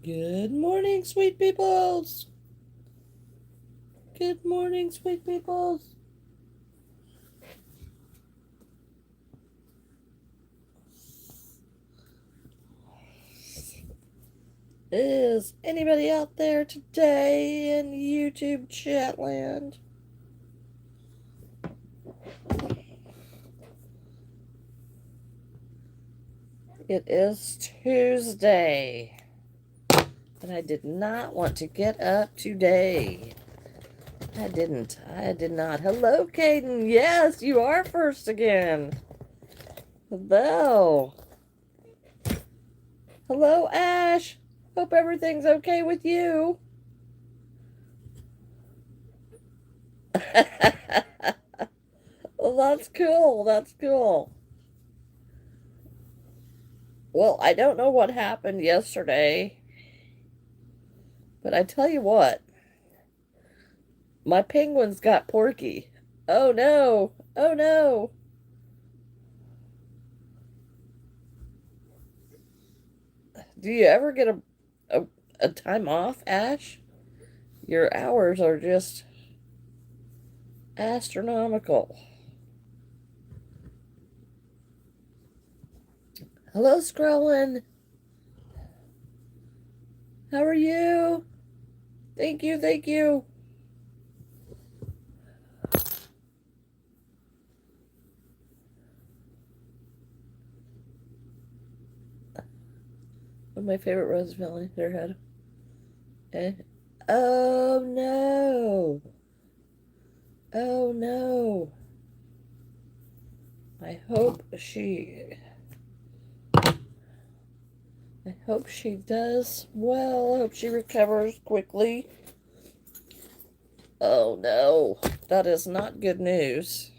Good morning, sweet peoples. Good morning, sweet peoples. Is anybody out there today in YouTube chatland? It is Tuesday, and I did not want to get up today. I did not. Hello, Caden. Yes, you are first again. Hello. Hello, Ash. Hope everything's okay with you. Well, that's cool. That's cool. Well, I don't know what happened yesterday, but I tell you what, my penguins got Porky. Oh no. Oh no. Do you ever get a time off, Ash? Your hours are just astronomical. Hello, Scrollin. How are you? Thank you, thank you. One of my favorite roses fell in their head. Eh? Oh no. Oh no. I hope she does well. I hope she recovers quickly. Oh no, that is not good news.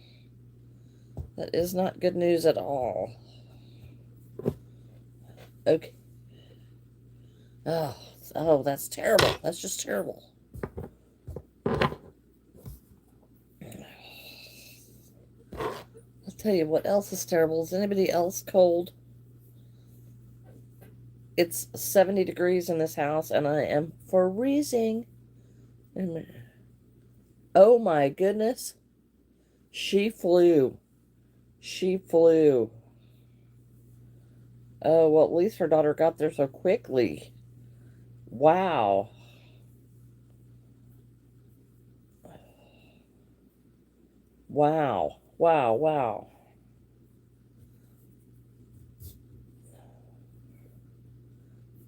That is not good news at all. Okay. Oh, that's terrible. That's just terrible. I'll tell you what else is terrible. Is anybody else cold? It's 70 degrees in this house, and I am freezing. Oh my goodness. She flew. She flew. Oh, well, at least her daughter got there so quickly. Wow. Wow. Wow. Wow.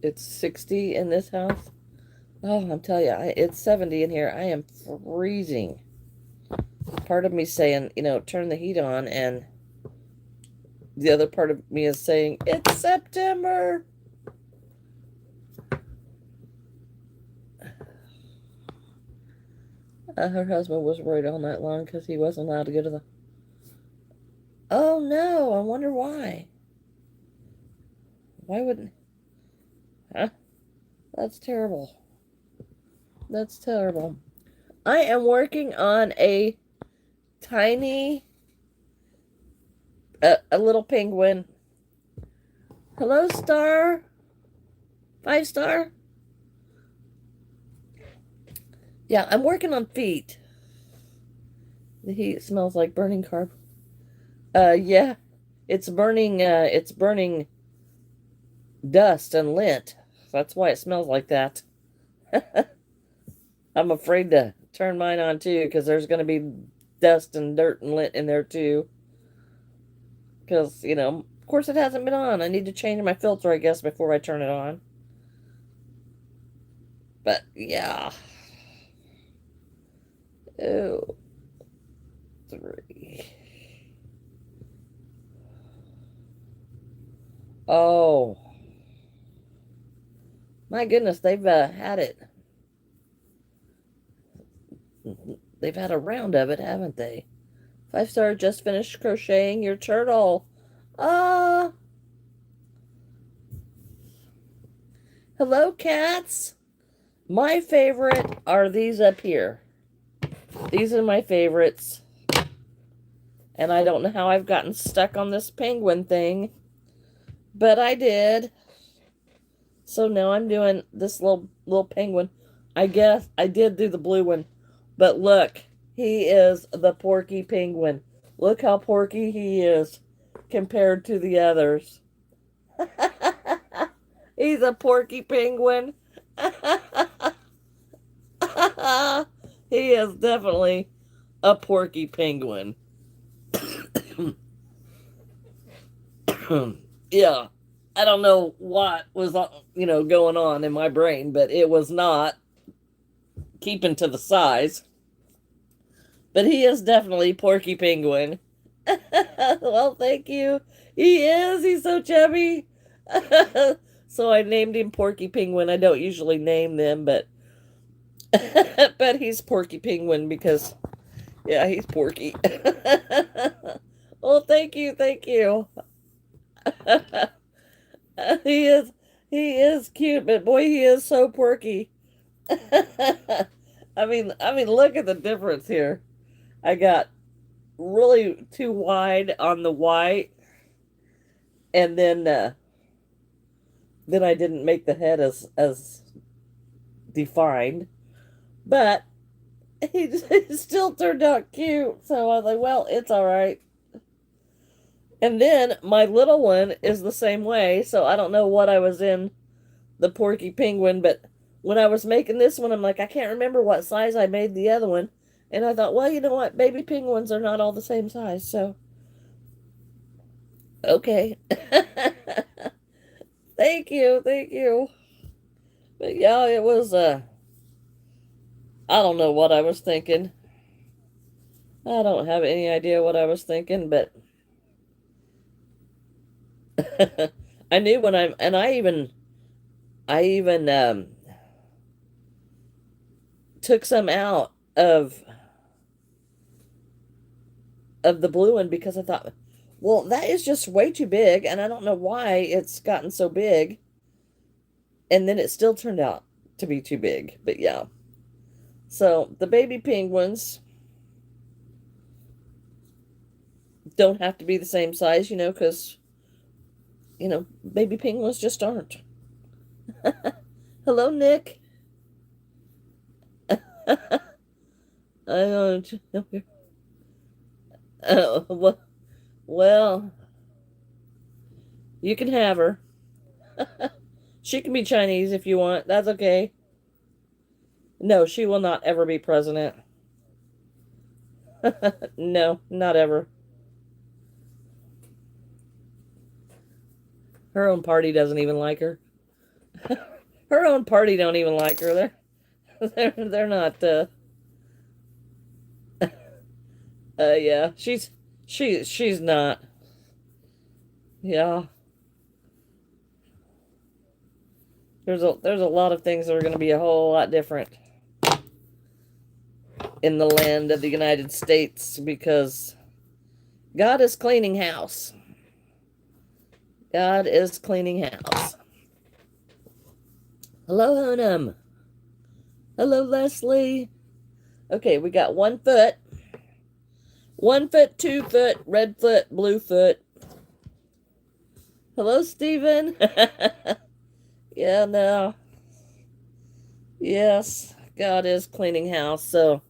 It's 60 in this house. Oh, I'm telling you, it's 70 in here. I am freezing. Part of me saying, turn the heat on, and the other part of me is saying, it's September. Her husband was worried all night long because he wasn't allowed to go to the... Oh, no, I wonder why. Why wouldn't... Huh? That's terrible. That's terrible. I am working on a tiny... a little penguin. Hello, Star. 5-star. Yeah, I'm working on feet. The heat smells like burning carb. Yeah. It's burning dust and lint. That's why it smells like that. I'm afraid to turn mine on too, because there's going to be dust and dirt and lint in there too. Because, of course it hasn't been on. I need to change my filter, I guess, before I turn it on. But, yeah. Oh, 3. Oh. My goodness, they've had it. They've had a round of it, haven't they? 5-star just finished crocheting your turtle. Ah. Hello, cats. My favorite are these up here. These are my favorites. And I don't know how I've gotten stuck on this penguin thing, but I did. So now I'm doing this little penguin. I guess I did do the blue one, but look, he is the Porky penguin. Look how porky he is compared to the others. He's a Porky penguin. He is definitely a Porky penguin. Yeah. I don't know what was going on in my brain, but it was not keeping to the size. But he is definitely Porky Penguin. Well, thank you. He is. He's so chubby. So I named him Porky Penguin. I don't usually name them, but but he's Porky Penguin because yeah, he's Porky. Well, thank you, thank you. he is he is cute, but boy, he is so porky. I mean, look at the difference here. I got really too wide on the white, and then I didn't make the head as defined, but he still turned out cute. So I was like, well, it's all right. And then my little one is the same way. So I don't know what I was in the Porky Penguin, but when I was making this one, I'm like, I can't remember what size I made the other one. And I thought, well, you know what? Baby penguins are not all the same size. So, okay. Thank you. Thank you. But yeah, it was, I don't know what I was thinking. I don't have any idea what I was thinking, but I knew when and I even took some out of the blue one because I thought, well, that is just way too big, and I don't know why it's gotten so big. And then it still turned out to be too big. But yeah. So the baby penguins don't have to be the same size, because, baby penguins just aren't. Hello, Nick. I don't know. Oh, well, you can have her. She can be Chinese if you want. That's okay. No, she will not ever be president. No, not ever. Her own party doesn't even like her. Her own party don't even like her. They're not. Yeah, she's not. Yeah. There's a lot of things that are going to be a whole lot different in the land of the United States because God is cleaning house. God is cleaning house. Hello, Honum. Hello, Leslie. Okay, we got 1 foot. 1 foot, 2 foot, red foot, blue foot. Hello, Stephen. Yeah, no. Yes, God is cleaning house, so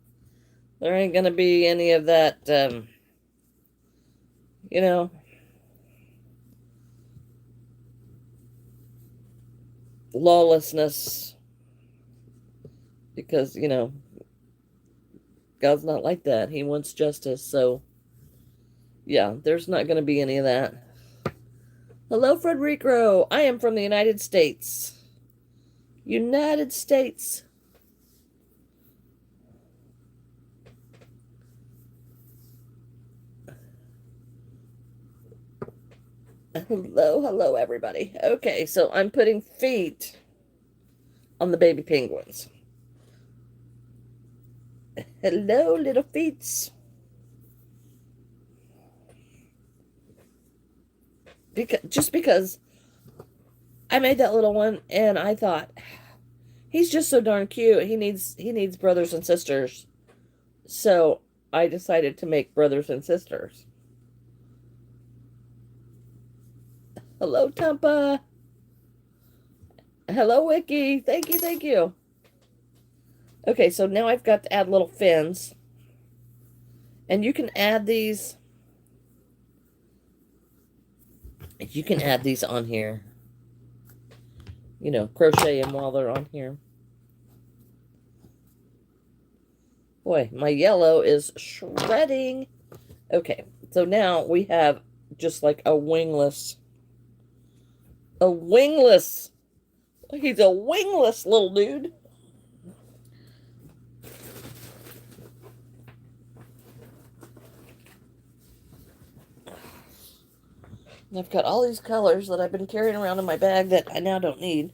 there ain't gonna be any of that, lawlessness. Because, God's not like that. He wants justice, so yeah, there's not gonna be any of that. Hello, Frederico. I am from the United States. United States. Hello, everybody. Okay, so I'm putting feet on the baby penguins. Hello, little feet. Just because I made that little one and I thought he's just so darn cute. He needs brothers and sisters. So I decided to make brothers and sisters. Hello, Tampa. Hello, Wiki. Thank you, thank you. Okay, so now I've got to add little fins. And you can add these. You can add these on here. You know, crochet them while they're on here. Boy, my yellow is shredding. Okay, so now we have just like a wingless. A wingless. He's a wingless little dude. And I've got all these colors that I've been carrying around in my bag that I now don't need.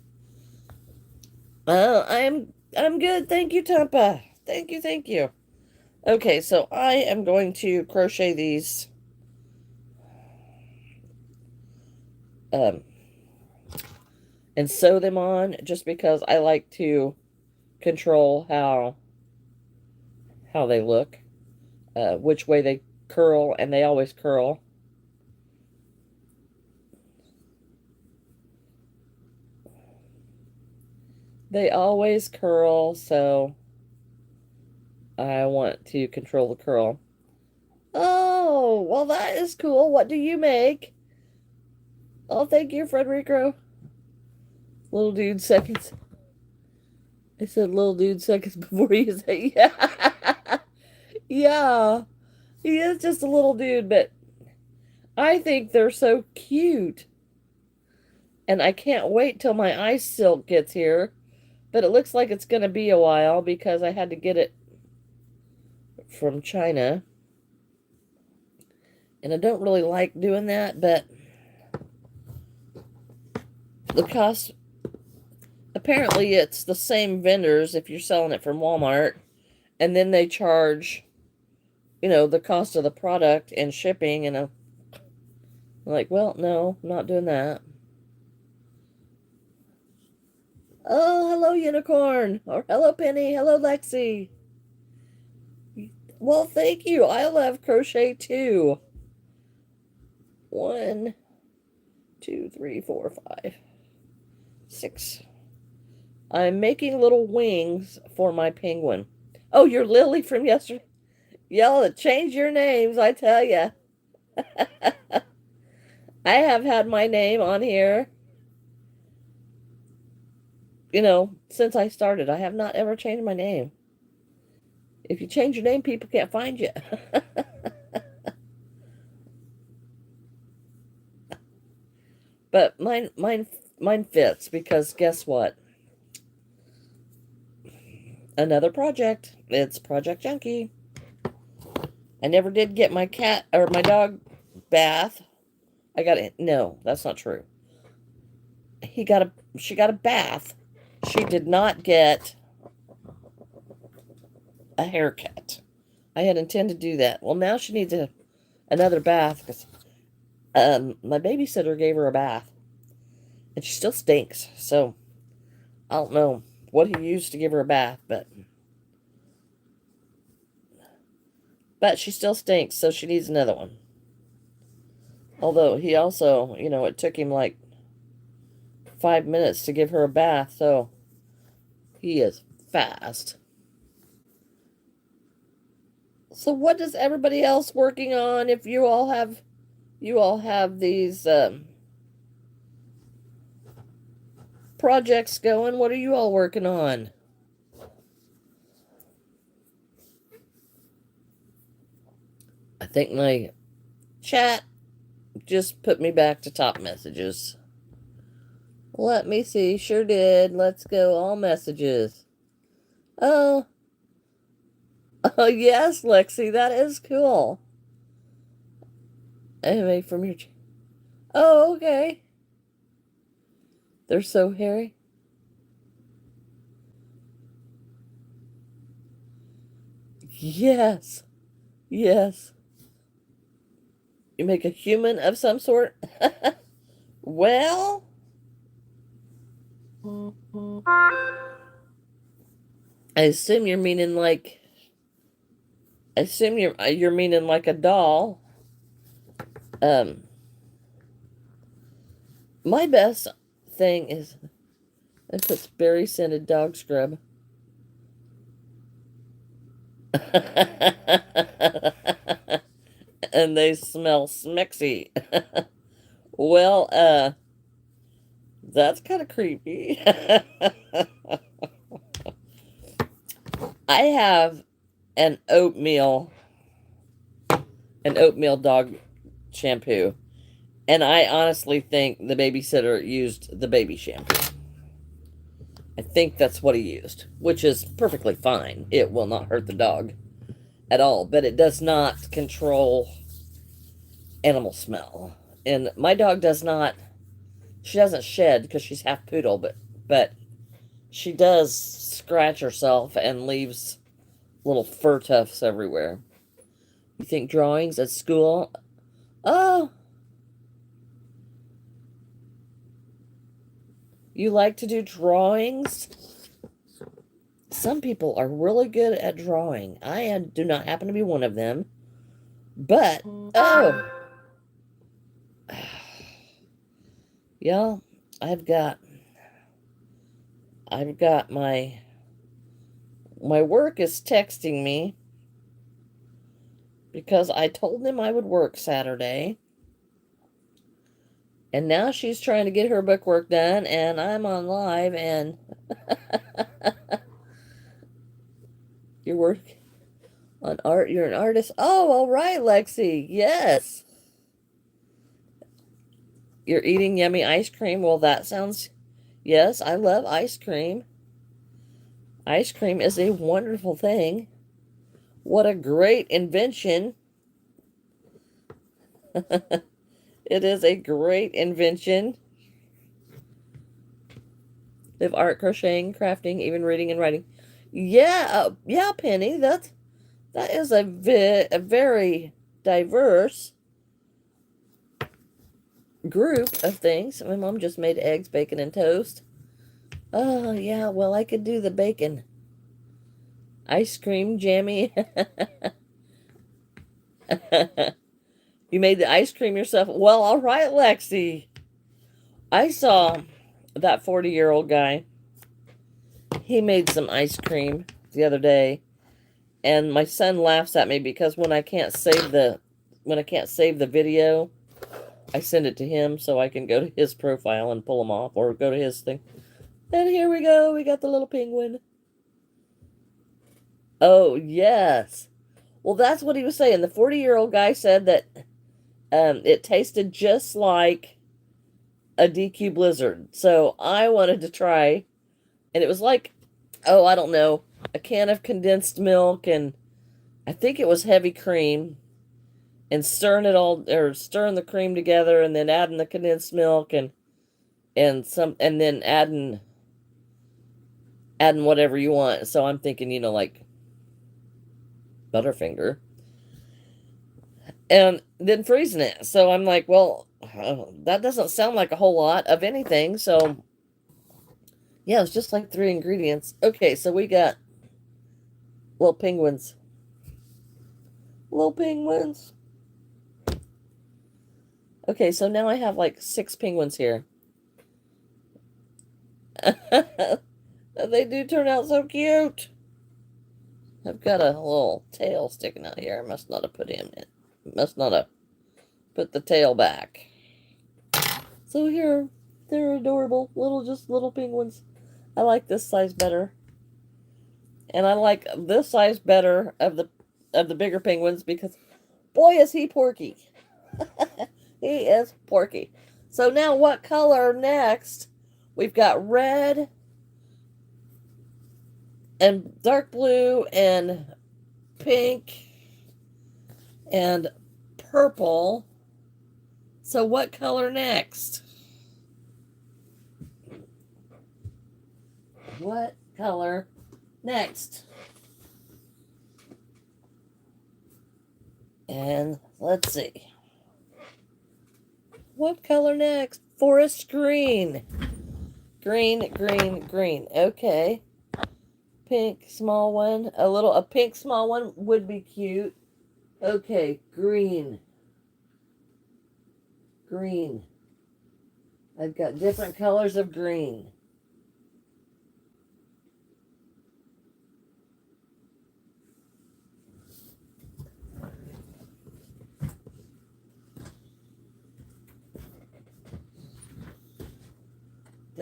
I'm good. Thank you, Tampa. Thank you, thank you. Okay, so I am going to crochet these um and sew them on just because I like to control how they look, which way they curl, and they always curl. They always curl, so I want to control the curl. Oh, well, that is cool. What do you make? Oh, thank you, Frederico. Little dude seconds. I said little dude seconds before you say, yeah. Yeah. He is just a little dude, but I think they're so cute. And I can't wait till my ice silk gets here. But it looks like it's going to be a while because I had to get it from China. And I don't really like doing that, but the cost, apparently it's the same vendors if you're selling it from Walmart. And then they charge, you know, the cost of the product and shipping. And I'm like, well, no, I'm not doing that. Oh, hello, Unicorn. Or hello, Penny. Hello, Lexi. Well, thank you. I love crochet too. 1, 2, 3, 4, 5, 6. I'm making little wings for my penguin. Oh, you're Lily from yesterday. Y'all change your names, I tell ya. I have had my name on here, you know, since I started. I have not ever changed my name. If you change your name, people can't find you. But mine fits because guess what? Another project. It's Project Junkie. I never did get my cat or my dog bath. I got it. No, that's not true. She got a bath. She did not get a haircut. I had intended to do that. Well, now she needs another bath because my babysitter gave her a bath, and she still stinks. So I don't know what he used to give her a bath, but she still stinks, so she needs another one. Although he also, you know, it took him like 5 minutes to give her a bath, so he is fast. So what is everybody else working on? If you all have these projects going, what are you all working on? I think my chat just put me back to top messages. Let me see. Sure did. Let's go all messages. Oh. Oh, yes, Lexi. That is cool. Anyway, from your... Oh, okay. They're so hairy. Yes. Yes. You make a human of some sort? Well, I assume you're meaning like... I assume you're meaning like a doll. My best thing is It puts berry scented dog scrub. And they smell smexy. Well, that's kind of creepy. I have an oatmeal dog shampoo, and I honestly think the babysitter used the baby shampoo. I think that's what he used, which is perfectly fine. It will not hurt the dog at all, but it does not control animal smell. And my dog does not, she doesn't shed because she's half poodle, but she does scratch herself and leaves little fur tufts everywhere. You think drawings at school? Oh, you like to do drawings? Some people are really good at drawing. I do not happen to be one of them. But, oh, yeah, I've got my work is texting me because I told them I would work Saturday. And now she's trying to get her bookwork done, and I'm on live, and you're working on art. You're an artist. Oh, all right, Lexi. Yes. You're eating yummy ice cream. Well, that sounds... Yes, I love ice cream. Ice cream is a wonderful thing. What a great invention. It is a great invention. Live art, crocheting, crafting, even reading and writing. Yeah, yeah, Penny. That is a very diverse group of things. My mom just made eggs, bacon, and toast. Oh, yeah, well, I could do the bacon. Ice cream, jammy. You made the ice cream yourself. Well, all right, Lexi. I saw that 40-year-old guy. He made some ice cream the other day, and my son laughs at me because when I can't save the video, I send it to him so I can go to his profile and pull them off, or go to his thing. And here we go. We got the little penguin. Oh, yes. Well, that's what he was saying. The 40-year-old guy said that it tasted just like a DQ Blizzard. So I wanted to try, and it was like, oh, I don't know, a can of condensed milk, and I think it was heavy cream, and stirring the cream together, and then adding the condensed milk, and then adding whatever you want. So I'm thinking, like Butterfinger, and then freezing it. So I'm like, well, that doesn't sound like a whole lot of anything. So yeah, it's just like 3 ingredients. Okay, so we got little penguins. Little penguins. Okay, so now I have like 6 penguins here. They do turn out so cute. I've got a little tail sticking out here. I must not have put him in. Must not have put the tail back. So here, they're adorable. Just little penguins. I like this size better. And I like this size better of the bigger penguins because boy is he Porky. He is Porky. So now what color next? We've got red and dark blue and pink and purple. So what color next? What color next? And let's see. What color next? Forest green. Green, green, green. Okay. Pink small one. A pink small one would be cute. Okay, green. Green. I've got different colors of green.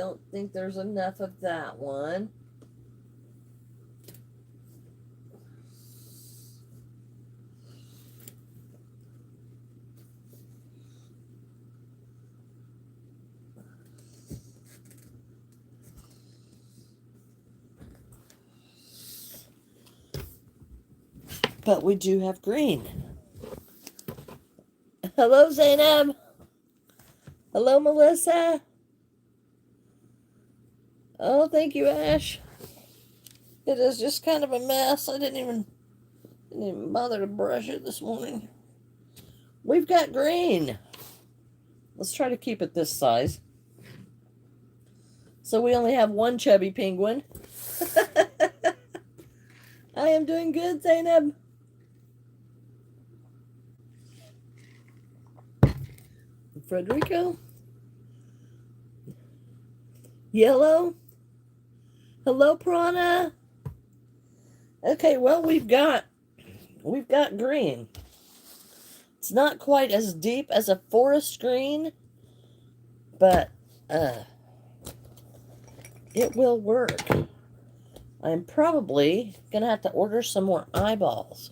don't think there's enough of that one. But we do have green. Hello, Zainab. Hello, Melissa. Oh, thank you, Ash. It is just kind of a mess. I didn't even bother to brush it this morning. We've got green. Let's try to keep it this size. So we only have one chubby penguin. I am doing good, Zainab. Frederico. Yellow. Hello, Prana. Okay, well, we've got green. It's not quite as deep as a forest green, but it will work. I'm probably gonna have to order some more eyeballs.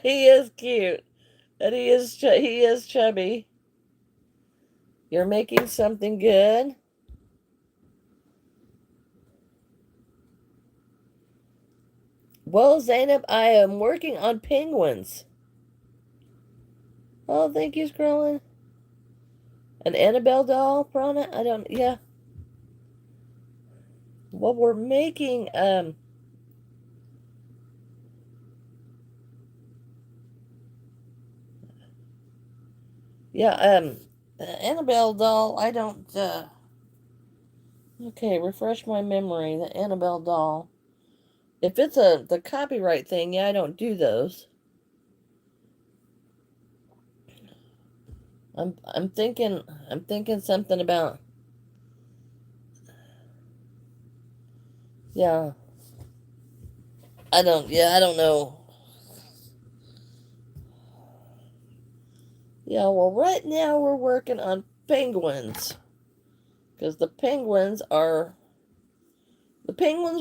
He is cute, and he is chubby. You're making something good. Well, Zainab, I am working on penguins. Oh, thank you, Scrolling. An Annabelle doll, Prana? I don't, yeah. Well, we're making, yeah, Annabelle doll, I don't, okay, refresh my memory, the Annabelle doll. If it's the copyright thing, yeah, I don't do those. I'm thinking something about, yeah. I don't know. Yeah, well, right now we're working on penguins. Because the penguins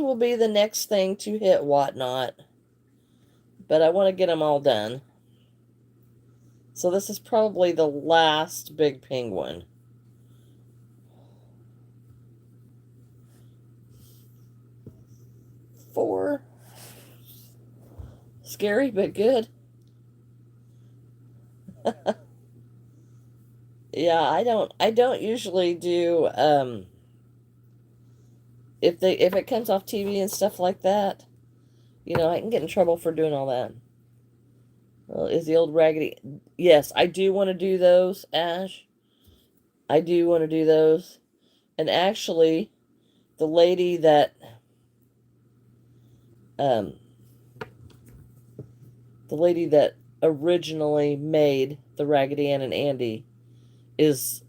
will be the next thing to hit Whatnot. But I want to get them all done. So this is probably the last big penguin. Four. Scary, but good. Yeah, I don't usually do, if it comes off TV and stuff like that, you know, I can get in trouble for doing all that. Well, is the old raggedy, yes, I do want to do those, Ash. I do want to do those. And actually, the lady that, um, originally made the Raggedy Ann and Andy is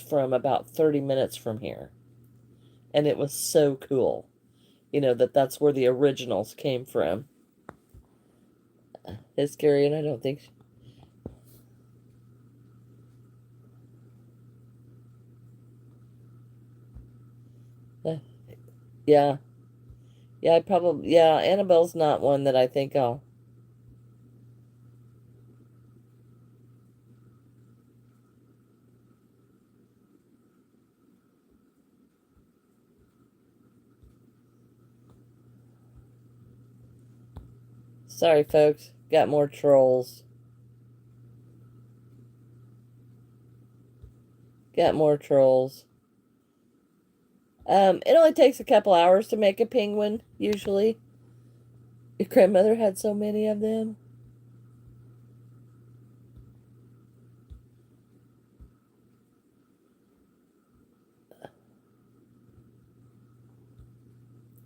from about 30 minutes from here. And it was so cool, you know, that's where the originals came from. It's scary, and I don't think... Yeah. Yeah, Annabelle's not one that I think I'll... Sorry, folks. Got more trolls. Got more trolls. It only takes a couple hours to make a penguin, usually. Your grandmother had so many of them.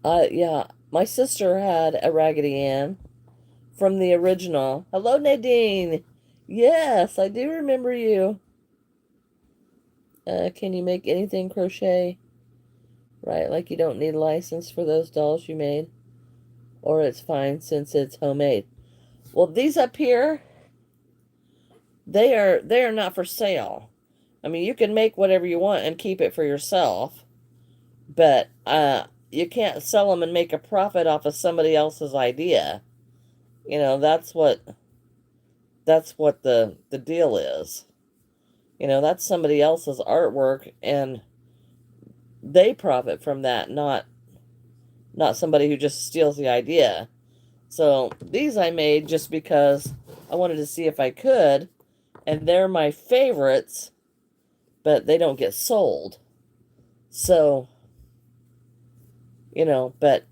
Yeah, my sister had a Raggedy Ann from the original. Hello, Nadine. Yes, I do remember you. Can you make anything crochet? Right, like you don't need a license for those dolls you made? Or it's fine since it's homemade. Well, these up here, they are not for sale. I mean, you can make whatever you want and keep it for yourself, but you can't sell them and make a profit off of somebody else's idea. You know, that's what the deal is. You know, that's somebody else's artwork and they profit from that, not somebody who just steals the idea. So these I made just because I wanted to see if I could, and they're my favorites, but they don't get sold. So, but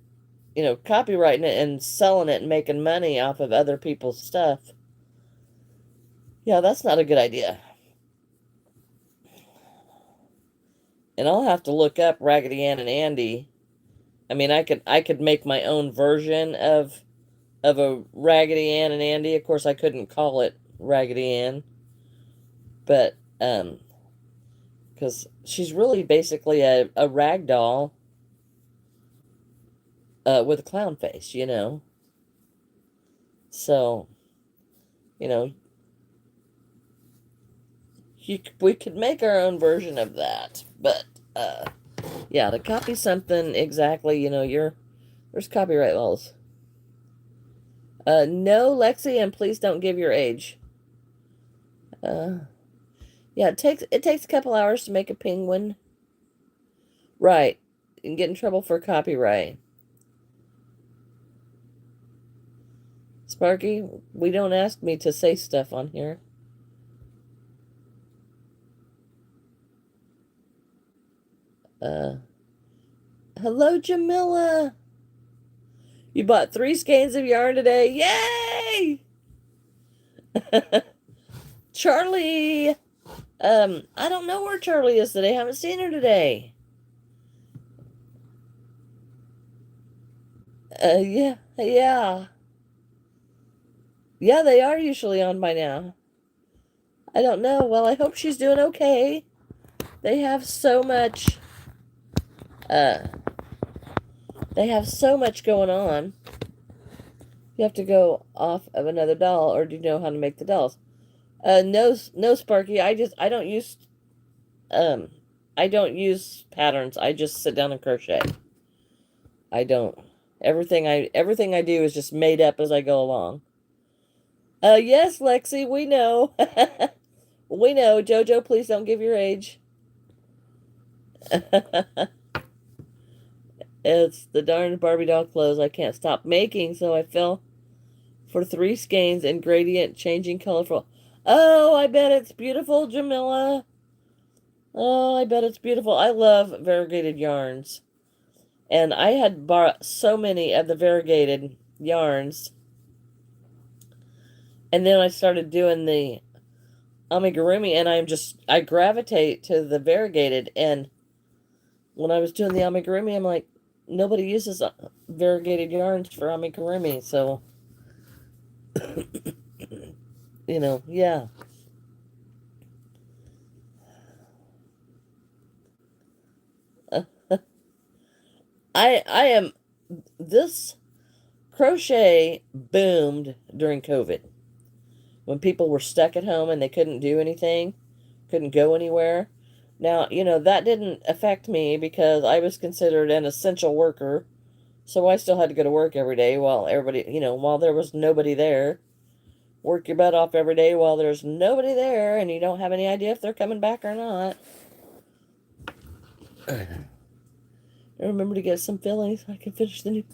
copyrighting it and selling it and making money off of other people's stuff, yeah, that's not a good idea. And I'll have to look up Raggedy Ann and Andy. I mean, I could make my own version of a Raggedy Ann and Andy. Of course, I couldn't call it Raggedy Ann, but because she's really basically a rag doll with a clown face, So, you know, we could make our own version of that, but yeah, to copy something exactly, there's copyright laws. No, Lexi, and please don't give your age. Yeah, it takes a couple hours to make a penguin. Right. You can get in trouble for copyright. Sparky, we don't ask me to say stuff on here. Hello, Jamila. You bought 3 skeins of yarn today. Yay! Charlie. I don't know where Charlie is today. I haven't seen her today. Yeah, yeah. Yeah, they are usually on by now. I don't know. Well, I hope she's doing okay. They have so much, uh, they have so much going on. You have to go off of another doll, or do you know how to make the dolls? No, no, Sparky. Um, I don't use patterns. I just sit down and crochet. I don't. Everything I do is just made up as I go along. Yes, Lexi, we know. We know. Jojo, please don't give your age. It's the darn Barbie doll clothes I can't stop making, so I fell for 3 skeins and gradient changing colorful. Oh, I bet it's beautiful, Jamila. Oh, I bet it's beautiful. I love variegated yarns. And I had bought so many of the variegated yarns. And then I started doing the amigurumi, and I gravitate to the variegated. And when I was doing the amigurumi, I'm like, nobody uses variegated yarns for amigurumi, so yeah. I am this crochet boomed during COVID when people were stuck at home and they couldn't do anything, couldn't go anywhere. Now, that didn't affect me because I was considered an essential worker, so I still had to go to work every day while everybody, while there was nobody there. Work your butt off every day while there's nobody there and you don't have any idea if they're coming back or not. Remember to get some fillings so I can finish the new.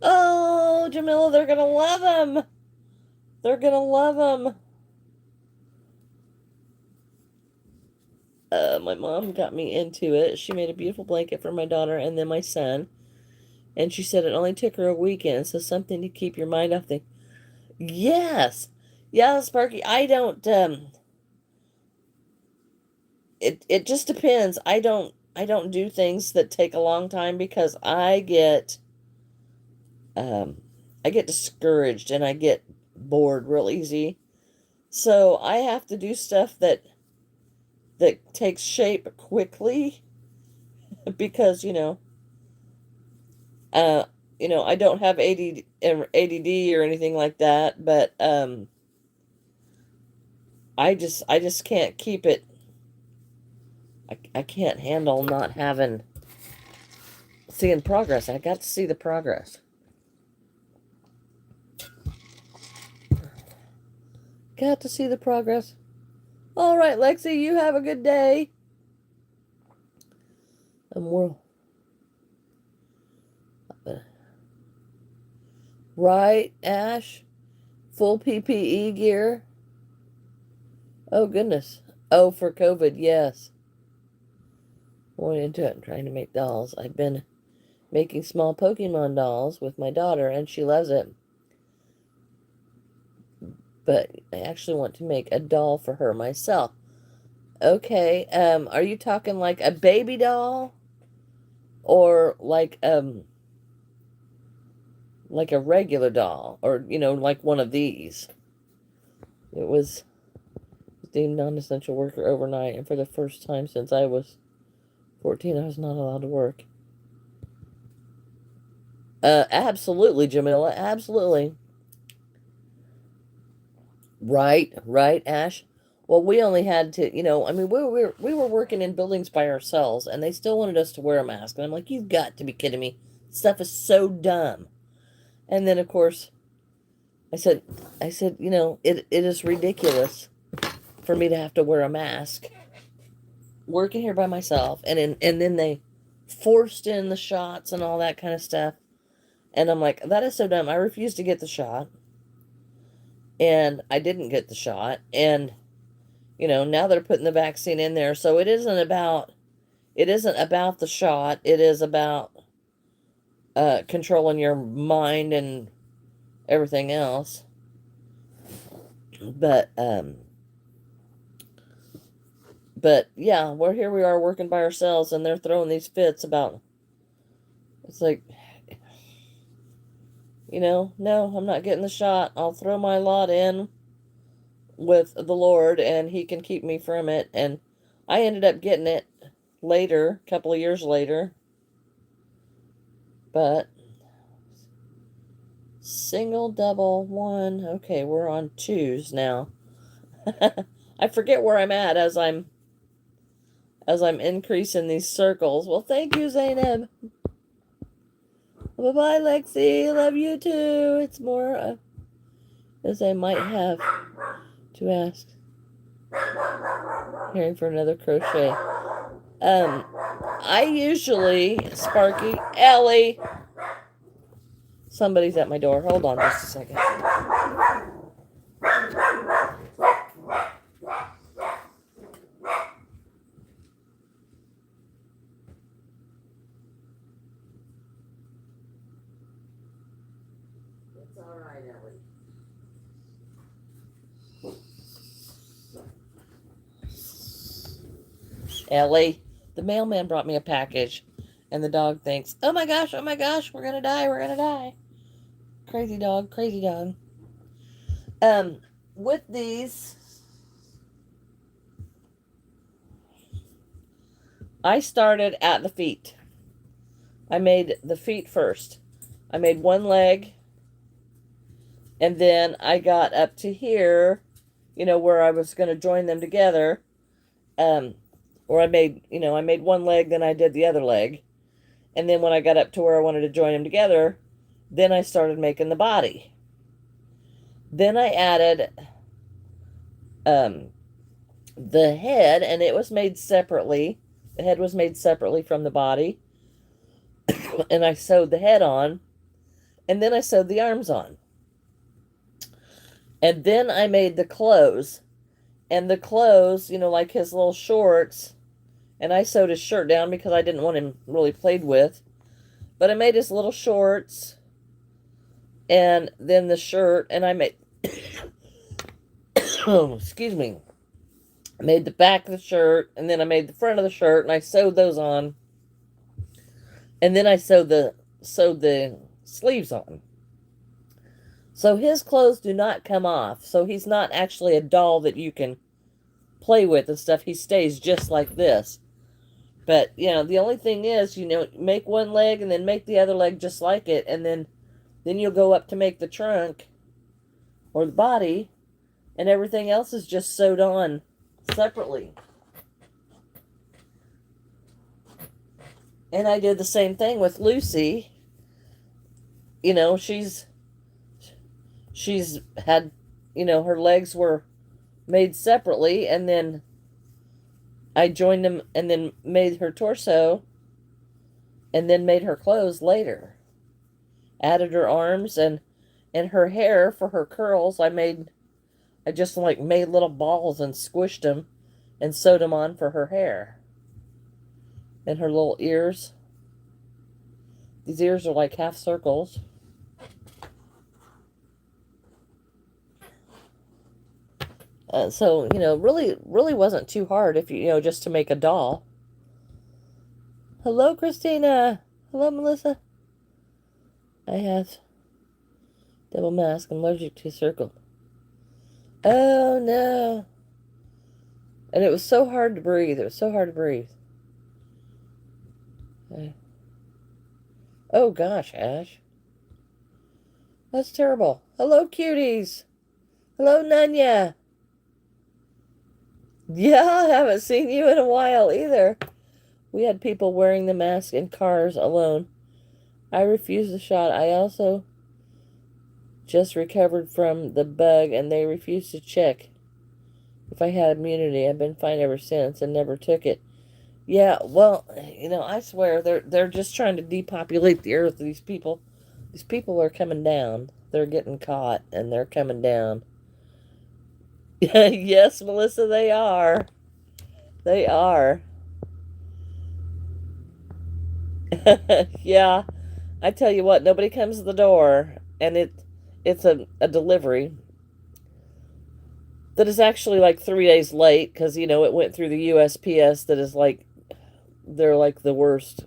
Oh, Jamila, they're gonna love them. They're gonna love them. My mom got me into it. She made a beautiful blanket for my daughter and then my son. And she said it only took her a weekend, so something to keep your mind off things. Yes. Yeah, Sparky, I don't it just depends. I don't do things that take a long time because um I get discouraged and I get bored real easy. So I have to do stuff that takes shape quickly because, uh I don't have ADD or anything like that, but I just can't keep it I can't handle not seeing progress. I got to see the progress. Got to see the progress. All right, Lexi, you have a good day. Right, Ash? Full PPE gear? Oh, goodness. Oh, for COVID, yes. Going into it and trying to make dolls. I've been making small Pokemon dolls with my daughter, and she loves it. But I actually want to make a doll for her myself. Okay, are you talking like a baby doll? Or like a regular doll? Or, like one of these? It was deemed non-essential worker overnight, and for the first time since I was 14, I was not allowed to work. Absolutely, Jamila, absolutely. Right, Ash. Well, we only had to, I mean, we were working in buildings by ourselves, and they still wanted us to wear a mask. And I'm like, you've got to be kidding me. Stuff is so dumb. And then, of course, I said, it is ridiculous for me to have to wear a mask working here by myself. And then they forced in the shots and all that kind of stuff. And I'm like, that is so dumb. I refused to get the shot. And I didn't get the shot. And, now they're putting the vaccine in there. So it isn't about the shot. It is about controlling your mind and everything else. But yeah, here we are working by ourselves, and they're throwing these fits about, it's like, no, I'm not getting the shot. I'll throw my lot in with the Lord, and he can keep me from it. And I ended up getting it later, a couple of years later. But single, double, one. Okay, we're on twos now. I forget where I'm at as I'm increasing these circles. Well, thank you, Zainab. Bye-bye, Lexi. Love you too. It's more as I might have to ask. Hearing for another crochet. I usually, Sparky, Ellie. Somebody's at my door. Hold on just a second. It's all right, Ellie. The mailman brought me a package, and the dog thinks, oh my gosh, we're gonna die. Crazy dog. With these, I started at the feet. I made the feet first. I made one leg, and then I got up to here, where I was going to join them together. Or I made one leg, then I did the other leg. And then when I got up to where I wanted to join them together, then I started making the body. Then I added the head, and it was made separately. The head was made separately from the body. And I sewed the head on, and then I sewed the arms on. And then I made the clothes. And the clothes, like his little shorts, and I sewed his shirt down because I didn't want him really played with. But I made his little shorts, and then the shirt, and I made, excuse me, I made the back of the shirt, and then I made the front of the shirt, and I sewed those on. And then I sewed the sleeves on. So his clothes do not come off. So he's not actually a doll that you can play with and stuff. He stays just like this. But, the only thing is, make one leg and then make the other leg just like it. And then you'll go up to make the trunk or the body. And everything else is just sewed on separately. And I did the same thing with Lucy. You know, she's had, you know, her legs were made separately, and then I joined them and then made her torso and then made her clothes later. Added her arms and her hair for her curls. I just like made little balls and squished them and sewed them on for her hair. And her little ears. These ears are like half circles. So, you know, really wasn't too hard if you know, just to make a doll. Hello, Christina. Hello, Melissa. I have double mask. I'm allergic to circle. Oh, no. And it was so hard to breathe. It was so hard to breathe. Oh, gosh, Ash. That's terrible. Hello, cuties. Hello, Nunya. Yeah, I haven't seen you in a while either. We had people wearing the mask in cars alone. I refused the shot. I also just recovered from the bug, and they refused to check if I had immunity. I've been fine ever since and never took it. Yeah, well, you know, I swear they're just trying to depopulate the earth. These people are coming down. They're getting caught and they're coming down. Yes, Melissa, they are. They are. Yeah, I tell you what, nobody comes to the door, and it's a delivery that is actually like 3 days late because you know it went through the USPS. That is like they're like the worst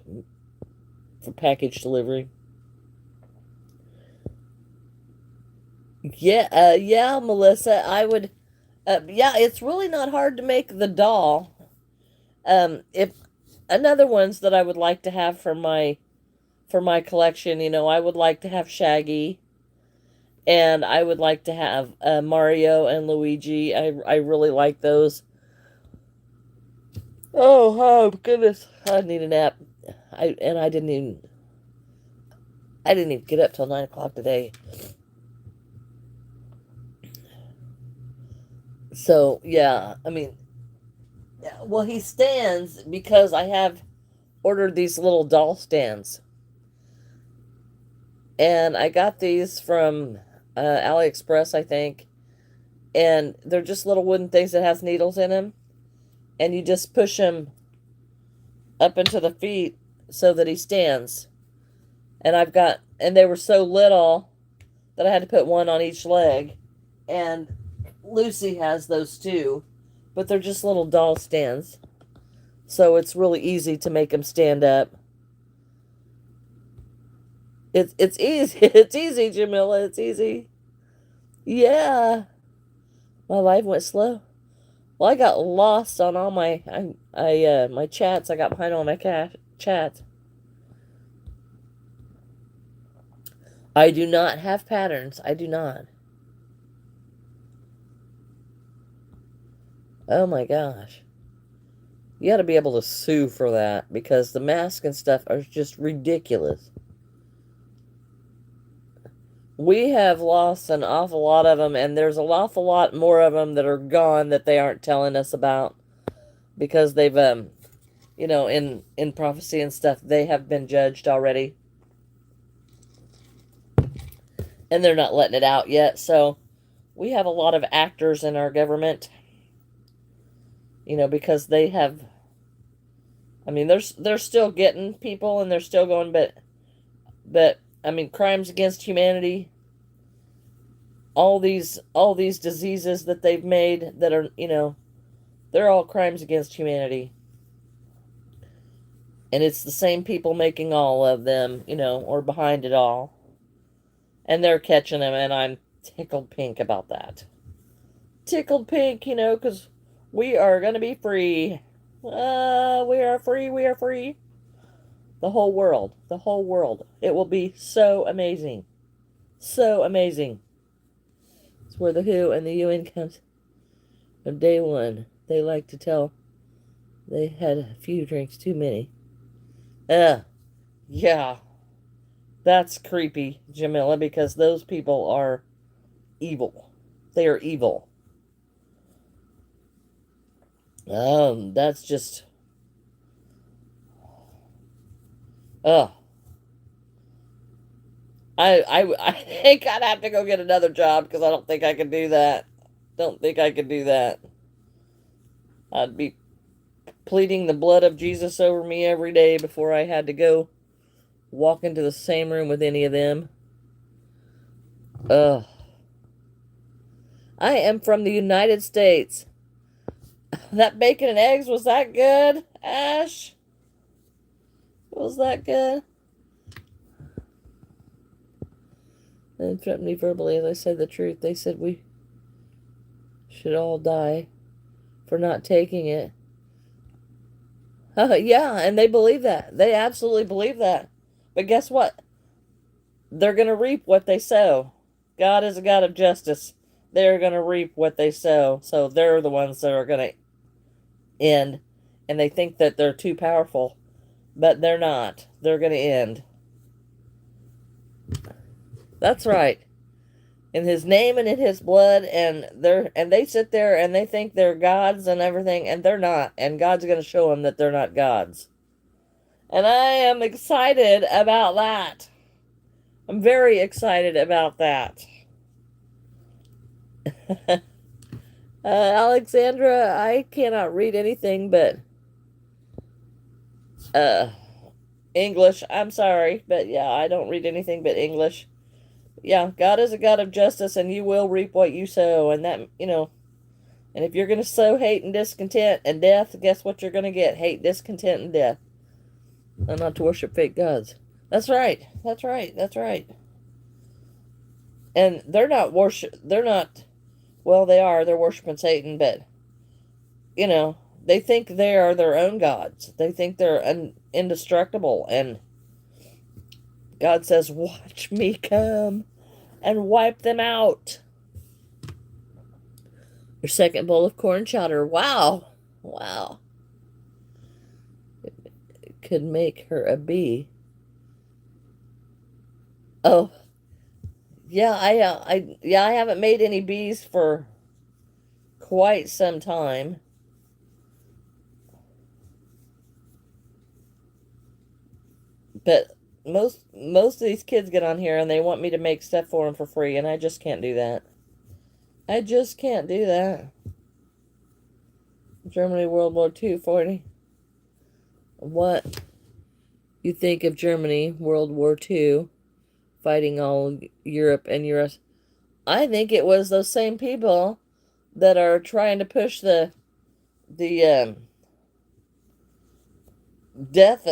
for package delivery. Yeah, yeah, Melissa, I would. Yeah, it's really not hard to make the doll. If another ones that I would like to have for my collection, you know, I would like to have Shaggy, and I would like to have Mario and Luigi. I really like those. Oh goodness, I need a nap. I didn't even get up till 9 o'clock today. So yeah, I mean, yeah, well, he stands because I have ordered these little doll stands, and I got these from AliExpress, I think, and they're just little wooden things that has needles in them, and you just push him up into the feet so that he stands. And they were so little that I had to put one on each leg, and Lucy has those too, but they're just little doll stands, so it's really easy to make them stand up. It's easy. It's easy, Jamila. It's easy. Yeah, my life went slow. Well, I got lost on all my chats. I got behind all my chats. I do not have patterns. I do not. Oh my gosh. You got to be able to sue for that because the mask and stuff are just ridiculous. We have lost an awful lot of them, and there's an awful lot more of them that are gone that they aren't telling us about because they've, you know, in prophecy and stuff, they have been judged already, and they're not letting it out yet. So we have a lot of actors in our government, you know, because they have. I mean, they're still getting people, and they're still going, but I mean, crimes against humanity, all these diseases that they've made that are, you know, they're all crimes against humanity. And it's the same people making all of them, you know, or behind it all. And they're catching them, and I'm tickled pink about that. Tickled pink, you know, because we are going to be free. We are free, we are free. The whole world, the whole world. It will be so amazing. So amazing. It's where the WHO and the UN comes from day one. They like to tell they had a few drinks too many. Uh, yeah, that's creepy, Jamila, because those people are evil. They are evil. That's just, ugh. I think I'd have to go get another job because I don't think I could do that. Don't think I could do that. I'd be pleading the blood of Jesus over me every day before I had to go walk into the same room with any of them. Ugh. I am from the United States. That bacon and eggs, was that good, Ash? Was that good? They threatened me verbally as I said the truth. They said we should all die for not taking it. Yeah, and they believe that. They absolutely believe that. But guess what? They're going to reap what they sow. God is a God of justice. They're going to reap what they sow. So they're the ones that are going to end. And they think that they're too powerful. But they're not. They're going to end. That's right. In his name and in his blood, and they sit there and they think they're gods and everything, and they're not. And God's going to show them that they're not gods. And I am excited about that. I'm very excited about that. Alexandra, I cannot read anything but uh, English. I'm sorry, but yeah, I don't read anything but English. Yeah, God is a God of justice, and you will reap what you sow. And that, and if you're going to sow hate and discontent and death, guess what you're going to get? Hate, discontent, and death. And not to worship fake gods. That's right. That's right. That's right. And they're not, well, they are. They're worshiping Satan, but, they think they are their own gods. They think they're indestructible. And God says, watch me come and wipe them out. Your second bowl of corn chowder. Wow. Wow. It could make her a bee. Oh, yeah, I haven't made any bees for quite some time. But most of these kids get on here and they want me to make stuff for them for free, and I just can't do that. I just can't do that. Germany, World War II, 40. What you think of Germany, World War II, fighting all Europe and US? I think it was those same people that are trying to push the death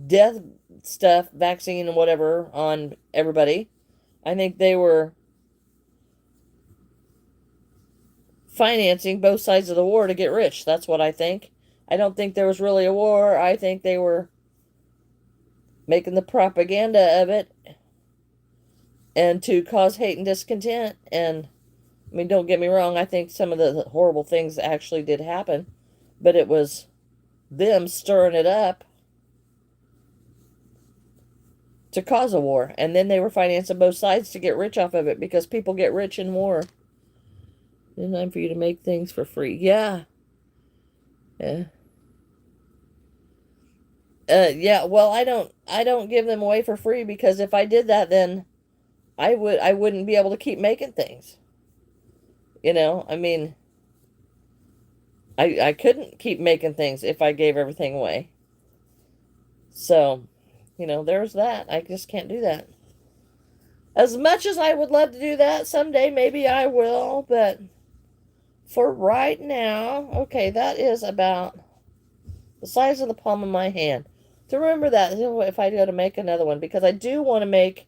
death stuff, vaccine and whatever on everybody. I think they were financing both sides of the war to get rich. That's what I think. I don't think there was really a war. I think they were making the propaganda of it and to cause hate and discontent. And I mean, don't get me wrong, I think some of the horrible things actually did happen, but it was them stirring it up to cause a war. And then they were financing both sides to get rich off of it, because people get rich in war. It's time for you to make things for free. Yeah. Yeah. Yeah, well, I don't give them away for free, because if I did that, then I wouldn't be able to keep making things. I mean, I couldn't keep making things if I gave everything away. So, there's that. I just can't do that. As much as I would love to do that someday, maybe I will, but for right now, okay, that is about the size of the palm of my hand. To remember that if I go to make another one, because I do want to make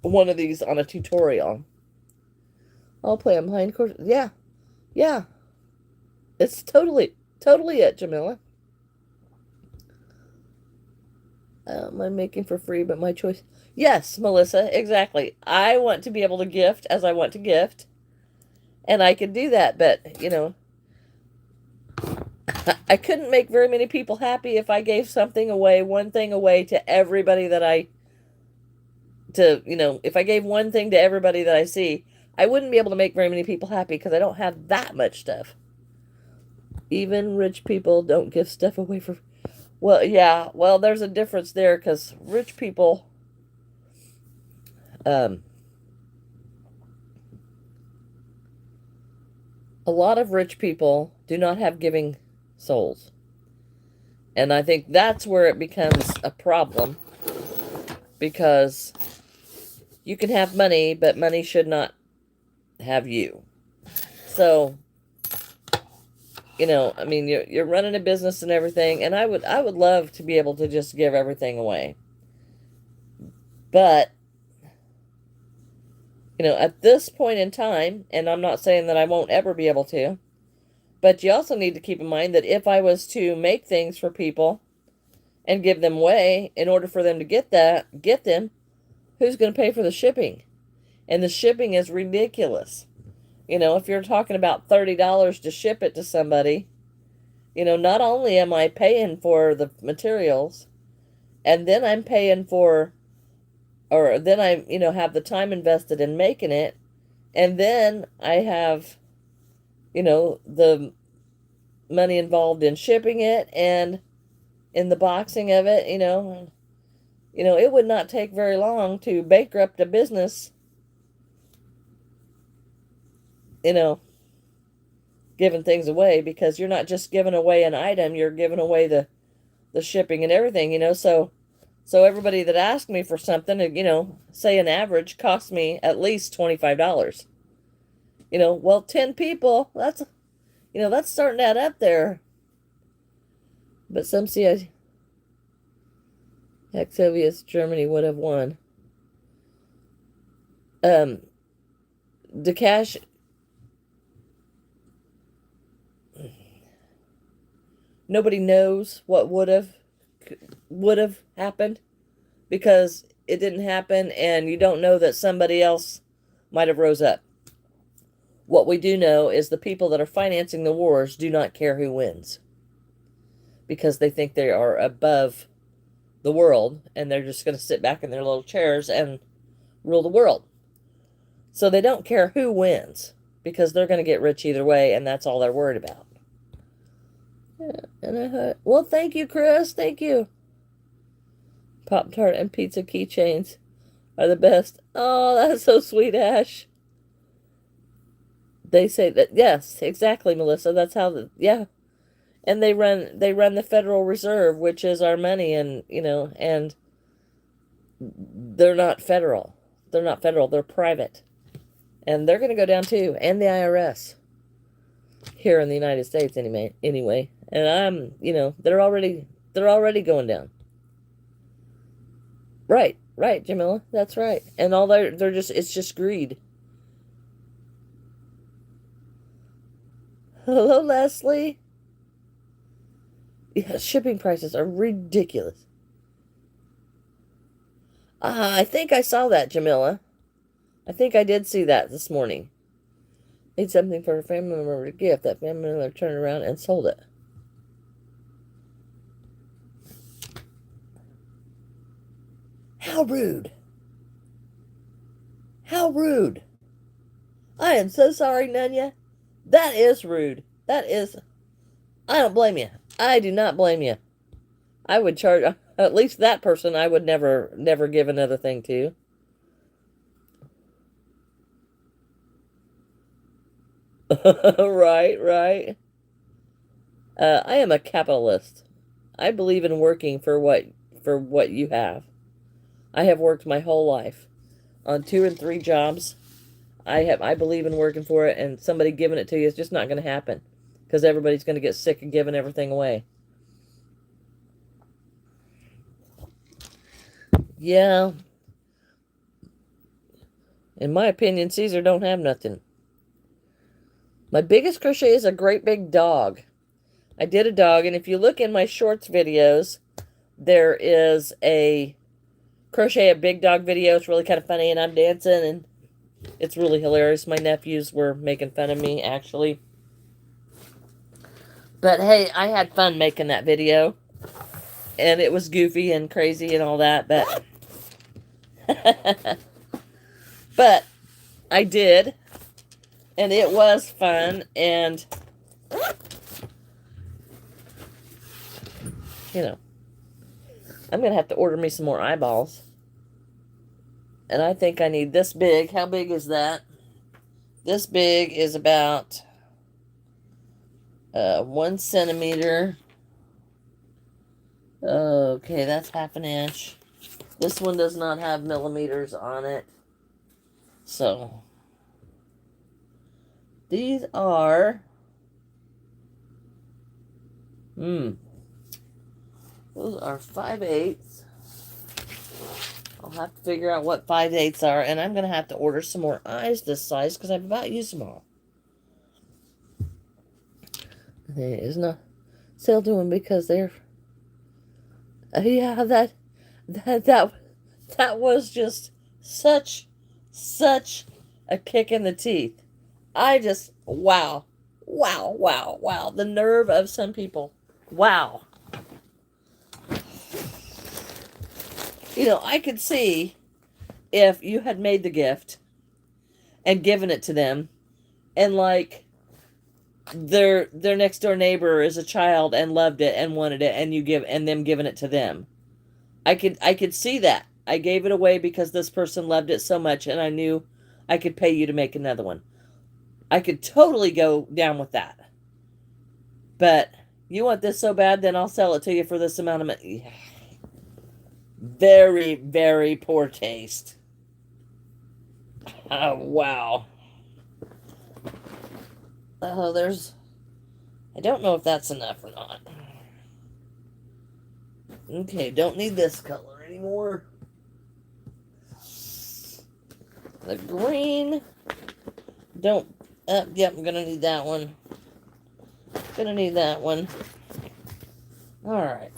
one of these on a tutorial. I'll play on behind course. Yeah. Yeah. It's totally it, Jamila. I'm making for free, but my choice. Yes, Melissa, exactly. I want to be able to gift as I want to gift. And I can do that, but, I couldn't make very many people happy if I gave something away, one thing away to everybody that if I gave one thing to everybody that I see, I wouldn't be able to make very many people happy because I don't have that much stuff. Even rich people don't give stuff away for. Well, yeah, well, there's a difference there because rich people, um, a lot of rich people do not have giving souls. And I think that's where it becomes a problem because you can have money, but money should not have you. So, I mean, you're running a business and everything, and I would love to be able to just give everything away. But, at this point in time, and I'm not saying that I won't ever be able to, but you also need to keep in mind that if I was to make things for people and give them away, in order for them to get them, who's going to pay for the shipping? And the shipping is ridiculous. If you're talking about $30 to ship it to somebody, not only am I paying for the materials, and then I'm paying for, or then I, have the time invested in making it, and then I have, the money involved in shipping it and in the boxing of it, it would not take very long to bankrupt a business, giving things away, because you're not just giving away an item, you're giving away the shipping and everything, so everybody that asked me for something, say an average cost me at least $25. Well, 10 people, that's starting to add up there. But some see Soviet Germany would have won. The cash. Nobody knows what would have happened because it didn't happen, and you don't know that somebody else might have rose up. What we do know is the people that are financing the wars do not care who wins because they think they are above the world and they're just going to sit back in their little chairs and rule the world. So they don't care who wins because they're going to get rich either way, and that's all they're worried about. Yeah, well, thank you, Chris. Thank you. Pop-Tart and pizza keychains are the best. Oh, that's so sweet, Ash. They say that, yes, exactly, Melissa. That's how yeah. And they run the Federal Reserve, which is our money, and and they're not federal. They're not federal, they're private. And they're going to go down too, and the IRS. Here in the United States anyway. And they're already going down. Right, Jamila. That's right. And all it's just greed. Hello, Leslie. Yeah, shipping prices are ridiculous. I think I saw that, Jamila. I think I did see that this morning. Made something for a family member to gift. That family member turned around and sold it. How rude. How rude. I am so sorry, Nunya. That is rude. I don't blame you. I do not blame you. I would charge, at least that person I would never give another thing to. Right. I am a capitalist. I believe in working for what you have. I have worked my whole life on 2 and 3 jobs. I believe in working for it, and somebody giving it to you is just not going to happen because everybody's going to get sick of giving everything away. Yeah. In my opinion, Caesar don't have nothing. My biggest crochet is a great big dog. I did a dog, and if you look in my shorts videos, there is a crochet a big dog video. It's really kind of funny, and I'm dancing, and it's really hilarious. My nephews were making fun of me, actually. But hey, I had fun making that video. And it was goofy and crazy and all that, but... but I did. And it was fun. And... you know, I'm going to have to order me some more eyeballs. And I think I need this big. How big is that? This big is about 1 centimeter. Okay, that's half an inch. This one does not have millimeters on it. So, these are... those are 5/8. I'll have to figure out what 5/8 are, and I'm going to have to order some more eyes this size because I've about used them all. There is no sale to them because they're... yeah, that was just such a kick in the teeth. I just, wow. The nerve of some people. Wow. You know, I could see if you had made the gift and given it to them, and like their next door neighbor is a child and loved it and wanted it, and you give and them giving it to them. I could see that. I gave it away because this person loved it so much, and I knew I could pay you to make another one. I could totally go down with that. But you want this so bad, then I'll sell it to you for this amount of money. Very, very poor taste. Oh, wow. Oh, I don't know if that's enough or not. Okay, don't need this color anymore. The green. Yep, I'm gonna need that one. Gonna need that one. Alright.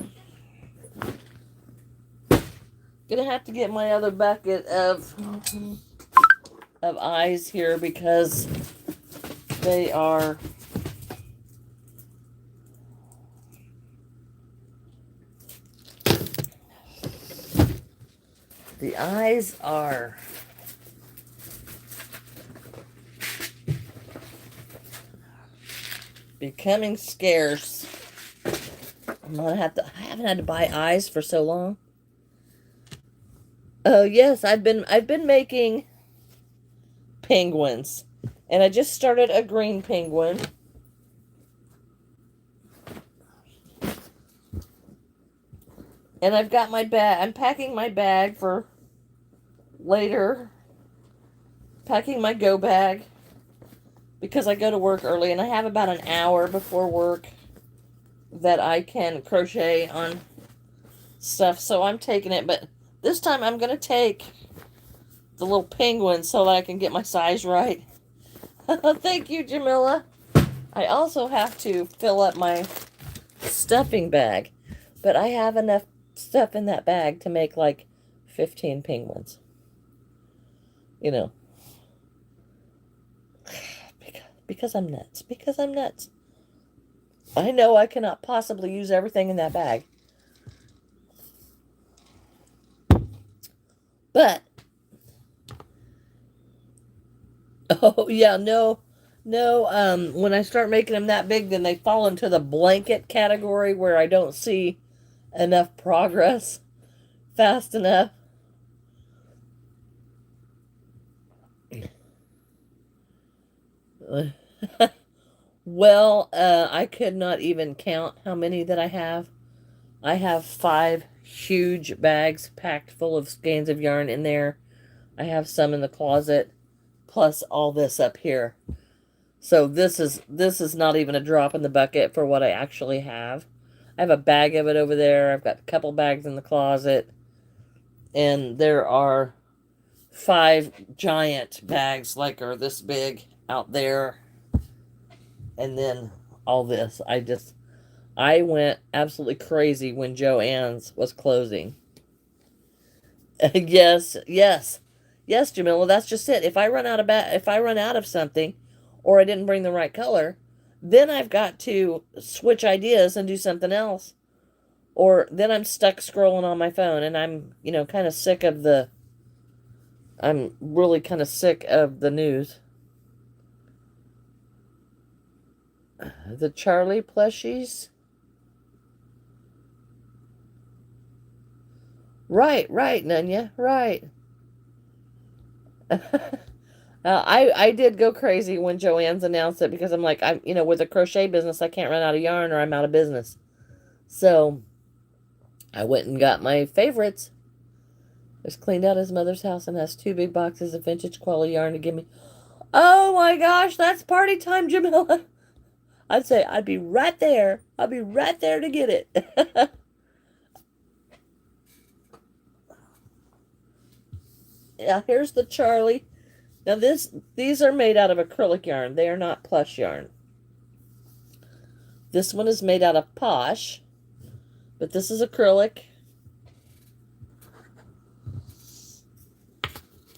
Gonna have to get my other bucket of eyes here because they are the eyes are becoming scarce. I haven't had to buy eyes for so long. Oh yes, I've been making penguins. And I just started a green penguin. And I've got my bag. I'm packing my bag for later. Packing my go bag. Because I go to work early and I have about an hour before work that I can crochet on stuff. So I'm taking it. But this time I'm going to take the little penguin so that I can get my size right. Thank you, Jamila. I also have to fill up my stuffing bag. But I have enough stuff in that bag to make like 15 penguins. You know. Because I'm nuts. Because I'm nuts. I know I cannot possibly use everything in that bag. But oh, yeah, no, when I start making them that big, then they fall into the blanket category where I don't see enough progress fast enough. Well, I could not even count how many that I have. I have 5 huge bags packed full of skeins of yarn in there. I have some in the closet. Plus all this up here. So this is not even a drop in the bucket for what I actually have. I have a bag of it over there. I've got a couple bags in the closet. And there are 5 giant bags like are this big out there. And then all this. I went absolutely crazy when Joann's was closing. Yes, Jamila, that's just it. If I run out of something, or I didn't bring the right color, then I've got to switch ideas and do something else. Or then I'm stuck scrolling on my phone and I'm, kind of sick of I'm really kind of sick of the news. The Charlie plushies? Right, Nunya, right. I did go crazy when Joanne's announced it because I'm like, with a crochet business, I can't run out of yarn or I'm out of business. So I went and got my favorites. Just cleaned out his mother's house and has 2 big boxes of vintage quality yarn to give me. Oh my gosh, that's party time, Jamila. I'd say I'd be right there. I'll be right there to get it. Yeah, here's the Charlie. Now these are made out of acrylic yarn. They are not plush yarn. This one is made out of Posh, but this is acrylic.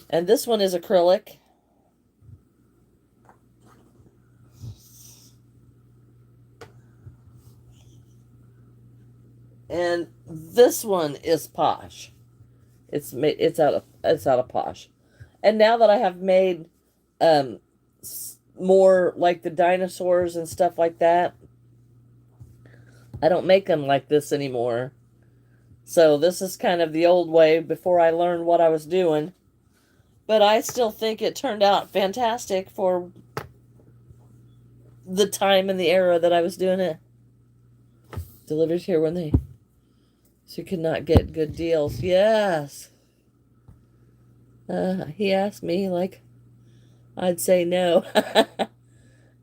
And this one is acrylic. And this one is Posh. It's out of Posh. And now that I have made more like the dinosaurs and stuff like that, I don't make them like this anymore. So this is kind of the old way before I learned what I was doing. But I still think it turned out fantastic for the time and the era that I was doing it. Delivered here when she could not get good deals. Yes. He asked me, like, I'd say no.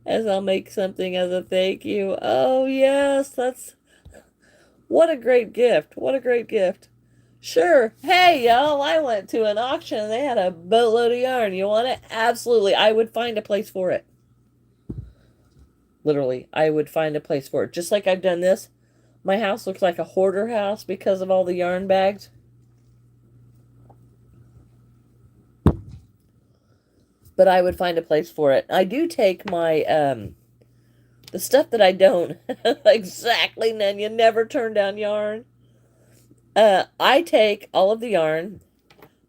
As I'll make something as a thank you. Oh, yes, what a great gift. What a great gift. Sure. Hey, y'all, I went to an auction and they had a boatload of yarn. You want it? Absolutely. I would find a place for it. Literally, I would find a place for it. Just like I've done this. My house looks like a hoarder house because of all the yarn bags. But I would find a place for it. I do take my, the stuff that I don't, exactly, Nan, you never turn down yarn. I take all of the yarn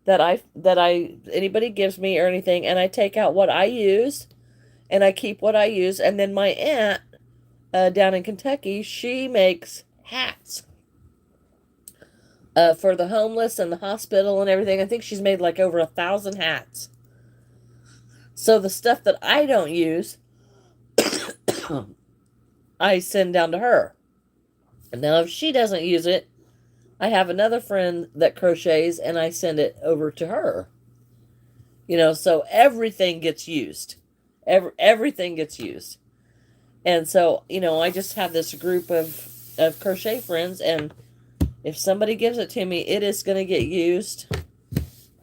anybody gives me or anything, and I take out what I use, and I keep what I use, and then my aunt, down in Kentucky, she makes hats, for the homeless and the hospital and everything. I think she's made like over 1,000 hats. So the stuff that I don't use, I send down to her. And now if she doesn't use it, I have another friend that crochets and I send it over to her. So everything gets used. Everything gets used. And so, I just have this group of crochet friends, and if somebody gives it to me, it is going to get used.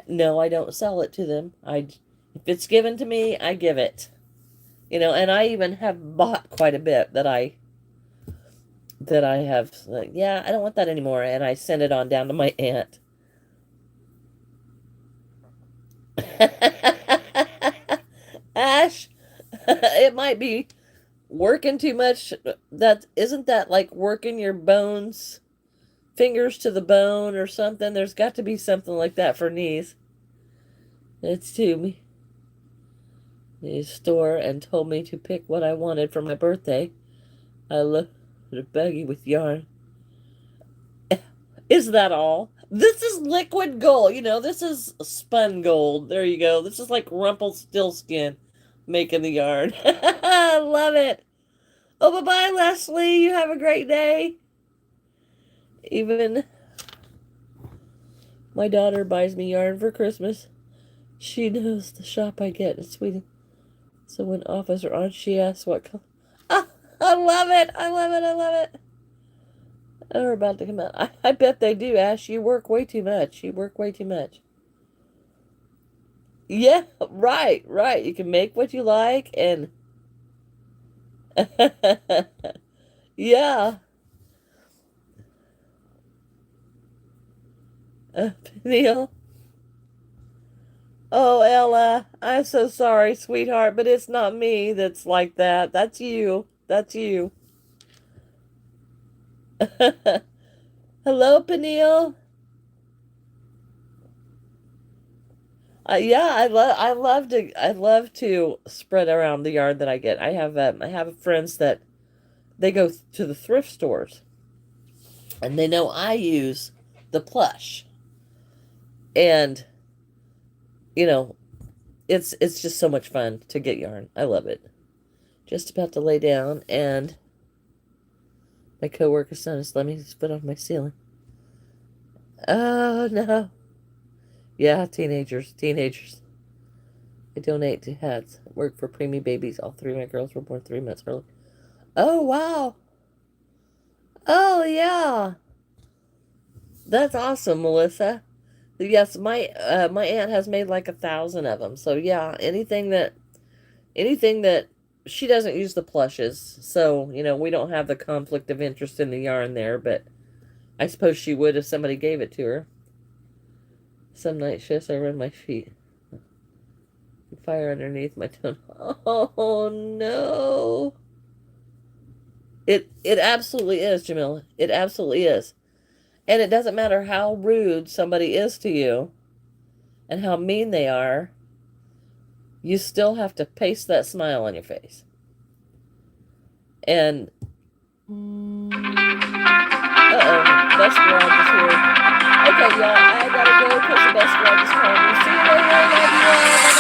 No, I don't sell it to them. If it's given to me, I give it. And I even have bought quite a bit that I have, like, yeah, I don't want that anymore, and I send it on down to my aunt. Ash, it might be working too much. Isn't that like working your bones, fingers to the bone or something? There's got to be something like that for knees. It's to me. The store and told me to pick what I wanted for my birthday. I looked at a baggie with yarn. Is that all? This is liquid gold. This is spun gold. There you go. This is like Rumpelstiltskin making the yarn. I love it. Oh, bye-bye, Leslie. You have a great day. Even my daughter buys me yarn for Christmas. She knows the shop I get in Sweden. So when offers are on, she asks what color. Ah, I love it. I love it. I love it. They're about to come out. I bet they do, Ash. You work way too much. You work way too much. Yeah, right. You can make what you like and... Yeah. Neil. Oh, Ella, I'm so sorry, sweetheart, but it's not me that's like that. That's you. That's you. Hello, Peniel. Yeah, I love to spread around the yard that I get. I have friends that they go to the thrift stores, and they know I use the plush, and you know it's just so much fun to get yarn. I love it. Just about to lay down, and my coworker's son is letting me his foot off my ceiling. Oh no! Yeah, teenagers. I donate to hats. Work for preemie babies. All three of my girls were born 3 months early. Oh wow! Oh yeah! That's awesome, Melissa. Yes, my aunt has made like 1,000 of them. So yeah, anything that she doesn't use the plushes, so we don't have the conflict of interest in the yarn there. But I suppose she would if somebody gave it to her. Some night shifts I run my feet. Fire underneath my tongue. Oh no! It absolutely is, Jamila. It absolutely is. And it doesn't matter how rude somebody is to you and how mean they are, you still have to paste that smile on your face. And uh-oh, best garage is here. Okay, y'all, I gotta go because the best garage is calling me. See you later. I love you all.